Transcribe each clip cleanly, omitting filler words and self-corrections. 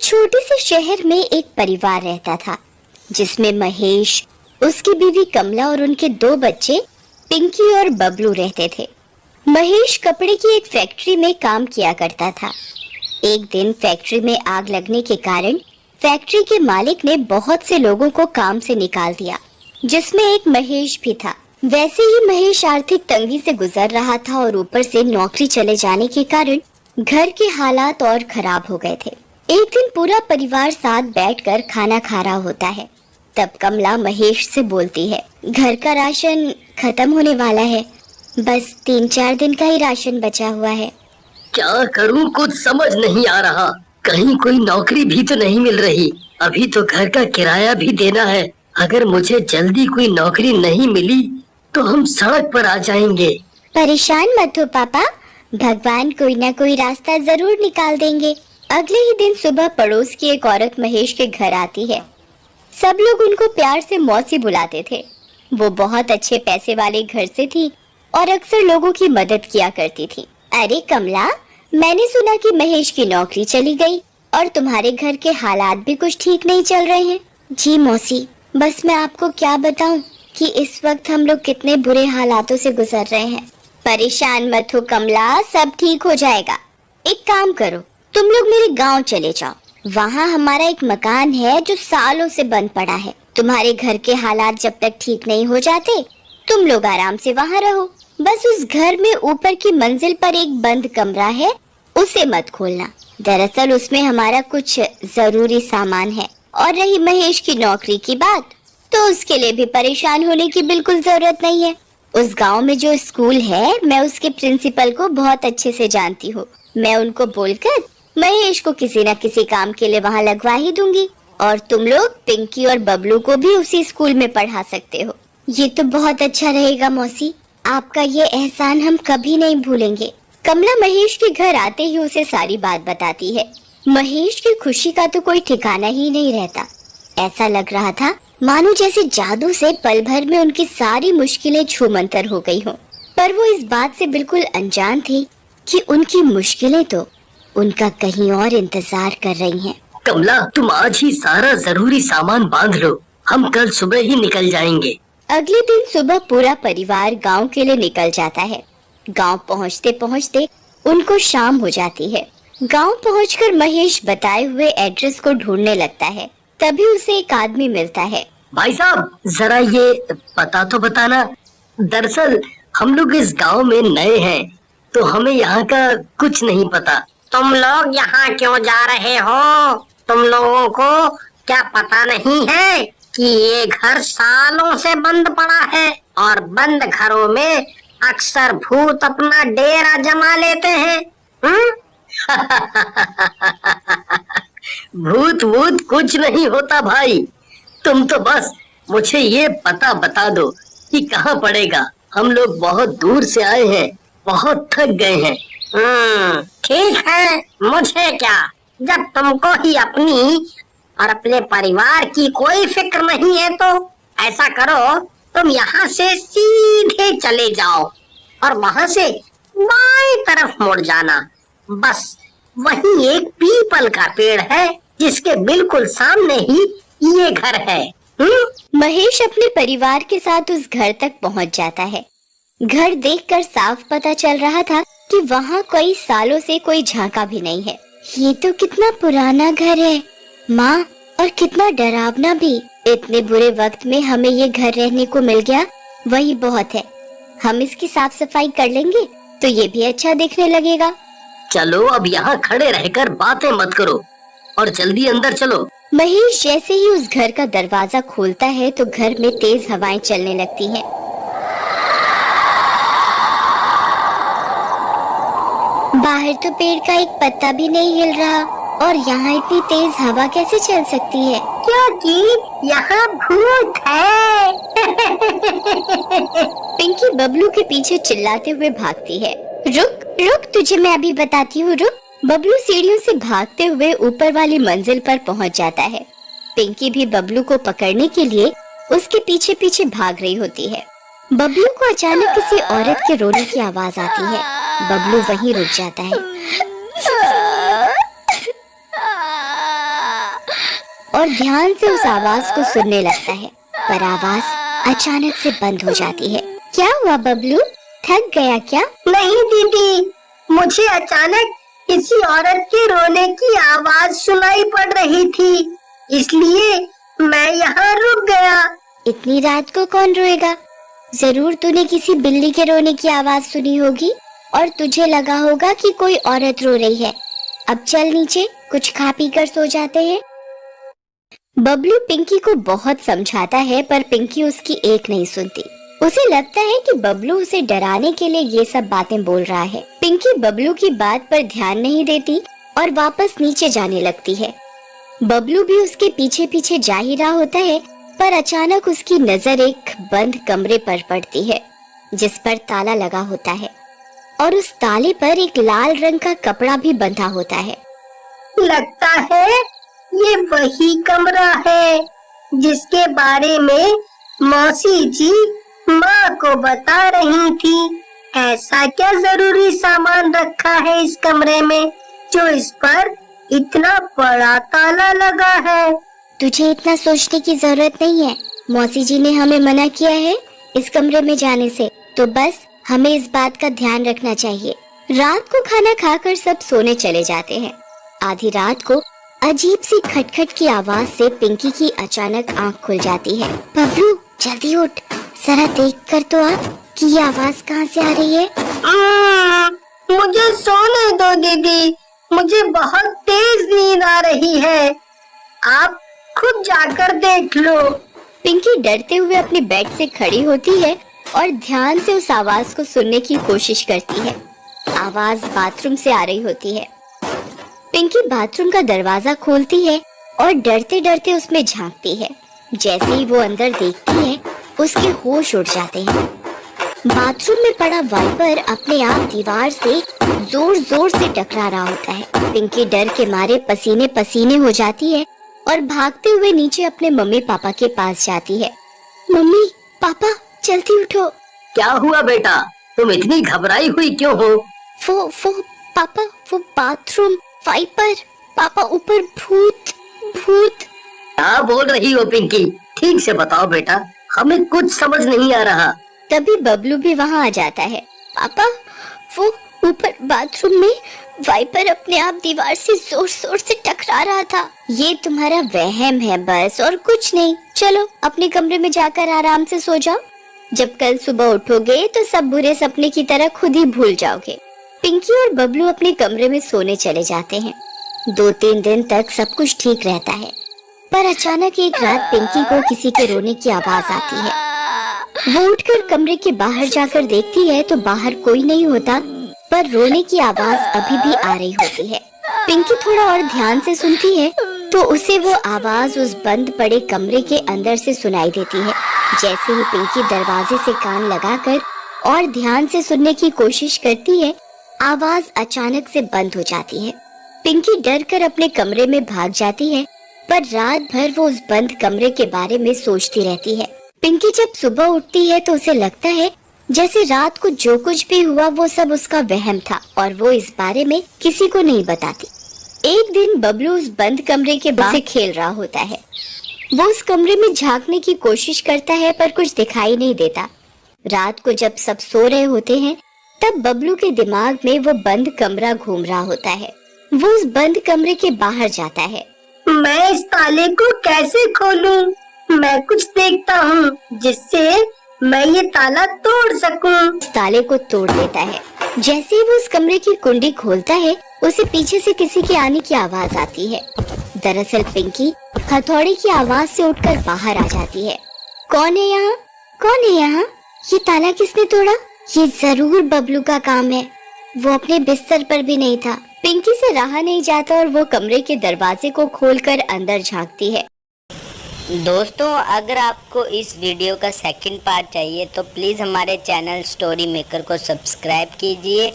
छोटे से शहर में एक परिवार रहता था जिसमें महेश, उसकी बीवी कमला और उनके 2 बच्चे पिंकी और बबलू रहते थे। महेश कपड़े की एक फैक्ट्री में काम किया करता था। एक दिन फैक्ट्री में आग लगने के कारण फैक्ट्री के मालिक ने बहुत से लोगों को काम से निकाल दिया, जिसमें एक महेश भी था। वैसे ही महेश आर्थिक तंगी से गुजर रहा था और ऊपर से नौकरी चले जाने के कारण घर के हालात और खराब हो गए थे। एक दिन पूरा परिवार साथ बैठकर खाना खा रहा होता है। तब कमला महेश से बोलती है, घर का राशन खत्म होने वाला है, बस 3-4 दिन का ही राशन बचा हुआ है। क्या करूं, कुछ समझ नहीं आ रहा। कहीं कोई नौकरी भी तो नहीं मिल रही। अभी तो घर का किराया भी देना है। अगर मुझे जल्दी कोई नौकरी नहीं मिली तो हम सड़क पर आ जाएंगे। परेशान मत हो पापा, भगवान कोई ना कोई रास्ता जरूर निकाल देंगे। अगले ही दिन सुबह पड़ोस की एक औरत महेश के घर आती है। सब लोग उनको प्यार से मौसी बुलाते थे। वो बहुत अच्छे पैसे वाले घर से थी और अक्सर लोगों की मदद किया करती थी। अरे कमला, मैंने सुना कि महेश की नौकरी चली गई और तुम्हारे घर के हालात भी कुछ ठीक नहीं चल रहे हैं। जी मौसी, बस मैं आपको क्या बताऊं कि इस वक्त हम लोग कितने बुरे हालातों से गुजर रहे हैं। परेशान मत हो कमला, सब ठीक हो जाएगा। एक काम करो, तुम लोग मेरे गांव चले जाओ। वहाँ हमारा एक मकान है जो सालों से बंद पड़ा है। तुम्हारे घर के हालात जब तक ठीक नहीं हो जाते तुम लोग आराम से वहाँ रहो। बस उस घर में ऊपर की मंजिल पर एक बंद कमरा है, उसे मत खोलना। दरअसल उसमें हमारा कुछ जरूरी सामान है। और रही महेश की नौकरी की बात, तो उसके लिए भी परेशान होने की बिल्कुल जरूरत नहीं है। उस गांव में जो स्कूल है, मैं उसके प्रिंसिपल को बहुत अच्छे से जानती हूँ। मैं उनको बोलकर महेश को किसी न किसी काम के लिए वहाँ लगवा ही दूंगी और तुम लोग पिंकी और बबलू को भी उसी स्कूल में पढ़ा सकते हो। ये तो बहुत अच्छा रहेगा मौसी, आपका ये एहसान हम कभी नहीं भूलेंगे। कमला महेश के घर आते ही उसे सारी बात बताती है। महेश की खुशी का तो कोई ठिकाना ही नहीं रहता। ऐसा लग रहा था मानो जैसे जादू से पल भर में उनकी सारी मुश्किलें छूमंतर हो गई हों। पर वो इस बात से बिल्कुल अनजान थी कि उनकी मुश्किलें तो उनका कहीं और इंतजार कर रही हैं। कमला, तुम आज ही सारा जरूरी सामान बांध लो, हम कल सुबह ही निकल जाएंगे। अगले दिन सुबह पूरा परिवार गांव के लिए निकल जाता है। गांव पहुंचते पहुंचते उनको शाम हो जाती है। गांव पहुंचकर महेश बताए हुए एड्रेस को ढूंढने लगता है। तभी उसे एक आदमी मिलता है। भाई साहब, जरा ये पता तो बताना। दरअसल हम लोग इस गांव में नए हैं, तो हमें यहाँ का कुछ नहीं पता। तुम लोग यहाँ क्यों जा रहे हो? तुम लोगों को क्या पता नहीं है कि ये घर सालों से बंद पड़ा है और बंद घरों में अक्सर भूत अपना डेरा जमा लेते हैं। भूत भूत कुछ नहीं होता भाई, तुम तो बस मुझे ये पता बता दो कि कहाँ पड़ेगा। हम लोग बहुत दूर से आए हैं, बहुत थक गए हैं। ठीक है, मुझे क्या, जब तुमको ही अपनी और अपने परिवार की कोई फिक्र नहीं है तो ऐसा करो, तुम यहाँ से सीधे चले जाओ और वहाँ से बाईं तरफ मुड़ जाना। बस वही एक पीपल का पेड़ है जिसके बिल्कुल सामने ही ये घर है। महेश अपने परिवार के साथ उस घर तक पहुँच जाता है। घर देखकर साफ पता चल रहा था कि वहाँ कई सालों से कोई झांका भी नहीं है। ये तो कितना पुराना घर है माँ, और कितना डरावना भी। इतने बुरे वक्त में हमें ये घर रहने को मिल गया, वही बहुत है। हम इसकी साफ सफाई कर लेंगे तो ये भी अच्छा दिखने लगेगा। चलो अब यहाँ खड़े रहकर बातें मत करो और जल्दी अंदर चलो। महेश जैसे ही उस घर का दरवाजा खोलता है तो घर में तेज हवाएं चलने लगती हैं। बाहर तो पेड़ का एक पत्ता भी नहीं हिल रहा और यहाँ इतनी तेज हवा कैसे चल सकती है? क्योंकि यहाँ भूत है। पिंकी बबलू के पीछे चिल्लाते हुए भागती है। रुक रुक, तुझे मैं अभी बताती हूँ, रुक। बबलू सीढ़ियों से भागते हुए ऊपर वाली मंजिल पर पहुँच जाता है। पिंकी भी बबलू को पकड़ने के लिए उसके पीछे पीछे भाग रही होती है। बबलू को अचानक किसी औरत के रोने की आवाज आती है। बबलू वहीं रुक जाता है। और ध्यान से उस आवाज को सुनने लगता है, पर आवाज अचानक से बंद हो जाती है। क्या हुआ बबलू, थक गया क्या? नहीं दीदी, मुझे अचानक किसी औरत के रोने की आवाज सुनाई पड़ रही थी, इसलिए मैं यहाँ रुक गया। इतनी रात को कौन रोएगा? जरूर तूने किसी बिल्ली के रोने की आवाज सुनी होगी और तुझे लगा होगा कि कोई औरत रो रही है। अब चल नीचे, कुछ खा पी कर सो जाते हैं। बबलू पिंकी को बहुत समझाता है, पर पिंकी उसकी एक नहीं सुनती। उसे लगता है कि बबलू उसे डराने के लिए ये सब बातें बोल रहा है। पिंकी बबलू की बात पर ध्यान नहीं देती और वापस नीचे जाने लगती है। बबलू भी उसके पीछे पीछे जा ही रहा होता है, पर अचानक उसकी नजर एक बंद कमरे पर पड़ती है, जिस पर ताला लगा होता है और उस ताले पर एक लाल रंग का कपड़ा भी बंधा होता है। लगता है ये वही कमरा है जिसके बारे में मौसी जी माँ को बता रही थी। ऐसा क्या जरूरी सामान रखा है इस कमरे में जो इस पर इतना बड़ा ताला लगा है? तुझे इतना सोचने की जरूरत नहीं है। मौसी जी ने हमें मना किया है इस कमरे में जाने से, तो बस हमें इस बात का ध्यान रखना चाहिए। रात को खाना खाकर सब सोने चले जाते हैं। आधी रात को अजीब सी खटखट की आवाज से पिंकी की अचानक आंख खुल जाती है। बबलू जल्दी उठ, जरा देख कर तो आ कि ये आवाज कहाँ से आ रही है। मुझे सोने दो दीदी, मुझे बहुत तेज नींद आ रही है, आप खुद जाकर देख लो। पिंकी डरते हुए अपने बेड से खड़ी होती है और ध्यान से उस आवाज को सुनने की कोशिश करती है। आवाज बाथरूम से आ रही होती है। पिंकी बाथरूम का दरवाजा खोलती है और डरते डरते उसमें झांकती है। जैसे ही वो अंदर देखती है, उसके होश उड़ जाते हैं। बाथरूम में पड़ा वाइपर अपने आप दीवार से जोर जोर से टकरा रहा होता है। पिंकी डर के मारे पसीने पसीने हो जाती है और भागते हुए नीचे अपने मम्मी पापा के पास जाती है। मम्मी पापा जल्दी उठो। क्या हुआ बेटा, तुम इतनी घबराई हुई क्यों हो? वो पापा, वो बाथरूम वाइपर, पापा ऊपर भूत भूत। क्या बोल रही हो पिंकी? ठीक से बताओ बेटा, हमें कुछ समझ नहीं आ रहा। तभी बबलू भी वहाँ आ जाता है। पापा वो ऊपर बाथरूम में वाइपर अपने आप दीवार से जोर जोर से टकरा रहा था। ये तुम्हारा वहम है बस, और कुछ नहीं। चलो अपने कमरे में जाकर आराम से सो जाओ। जब कल सुबह उठोगे तो सब बुरे सपने की तरह खुद ही भूल जाओगे। पिंकी और बबलू अपने कमरे में सोने चले जाते हैं। 2-3 दिन तक सब कुछ ठीक रहता है, पर अचानक एक रात पिंकी को किसी के रोने की आवाज आती है। वो उठकर कमरे के बाहर जाकर देखती है तो बाहर कोई नहीं होता, पर रोने की आवाज अभी भी आ रही होती है। पिंकी थोड़ा और ध्यान से सुनती है तो उसे वो आवाज उस बंद पड़े कमरे के अंदर से सुनाई देती है। जैसे ही पिंकी दरवाजे से कान लगाकर और ध्यान से सुनने की कोशिश करती है, आवाज अचानक से बंद हो जाती है। पिंकी डर कर अपने कमरे में भाग जाती है, पर रात भर वो उस बंद कमरे के बारे में सोचती रहती है। पिंकी जब सुबह उठती है तो उसे लगता है जैसे रात को जो कुछ भी हुआ वो सब उसका वहम था और वो इस बारे में किसी को नहीं बताती। एक दिन बबलू उस बंद कमरे के बाहर से खेल रहा होता है। वो उस कमरे में झांकने की कोशिश करता है, पर कुछ दिखाई नहीं देता। रात को जब सब सो रहे होते हैं, तब बबलू के दिमाग में वो बंद कमरा घूम रहा होता है। वो उस बंद कमरे के बाहर जाता है। मैं इस ताले को कैसे खोलूं? मैं कुछ देखता हूँ जिससे मैं ये ताला तोड़ सकूं। उस ताले को तोड़ देता है। जैसे ही वो उस कमरे की कुंडी खोलता है, उसे पीछे से किसी के आने की आवाज आती है। दरअसल पिंकी हथौड़े की आवाज से उठकर बाहर आ जाती है। कौन है यहाँ? कौन है यहाँ? ये ताला किसने तोड़ा? ये जरूर बबलू का काम है। वो अपने बिस्तर पर भी नहीं था। पिंकी से रहा नहीं जाता और वो कमरे के दरवाजे को खोलकर अंदर झांकती है। दोस्तों, अगर आपको इस वीडियो का सेकंड पार्ट चाहिए तो प्लीज़ हमारे चैनल स्टोरी मेकर को सब्सक्राइब कीजिए।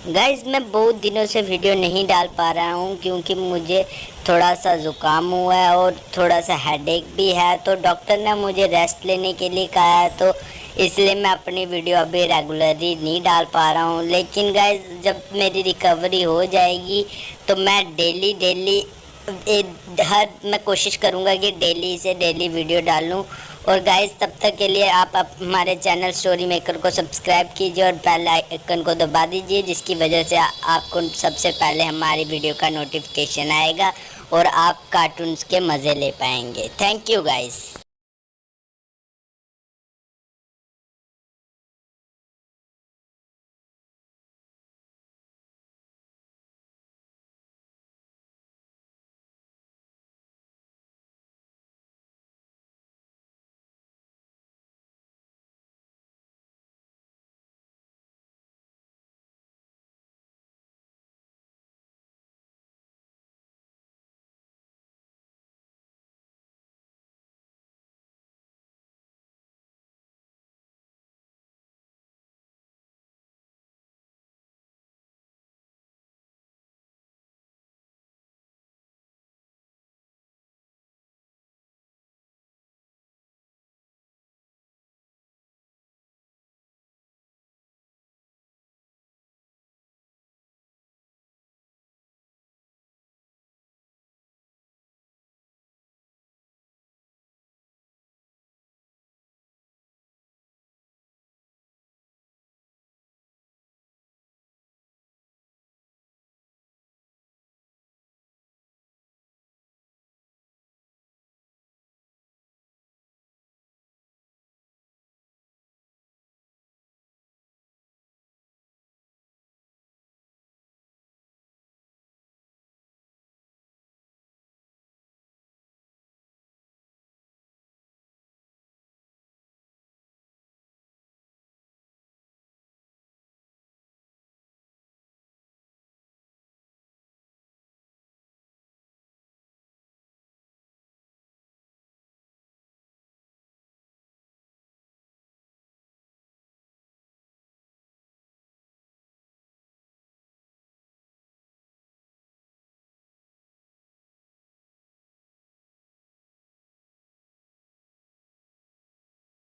गाइस, मैं बहुत दिनों से वीडियो नहीं डाल पा रहा हूँ क्योंकि मुझे थोड़ा सा ज़ुकाम हुआ है और थोड़ा सा हेडेक भी है, तो डॉक्टर ने मुझे रेस्ट लेने के लिए कहा है, तो इसलिए मैं अपनी वीडियो अभी रेगुलरली नहीं डाल पा रहा हूँ। लेकिन गाइस, जब मेरी रिकवरी हो जाएगी तो मैं डेली मैं कोशिश करूँगा कि डेली वीडियो डालूँ। और गाइस तब तक के लिए आप हमारे चैनल स्टोरी मेकर को सब्सक्राइब कीजिए और बेल आइकन को दबा दीजिए, जिसकी वजह से आपको सबसे पहले हमारी वीडियो का नोटिफिकेशन आएगा और आप कार्टून्स के मज़े ले पाएंगे। Thank you guys.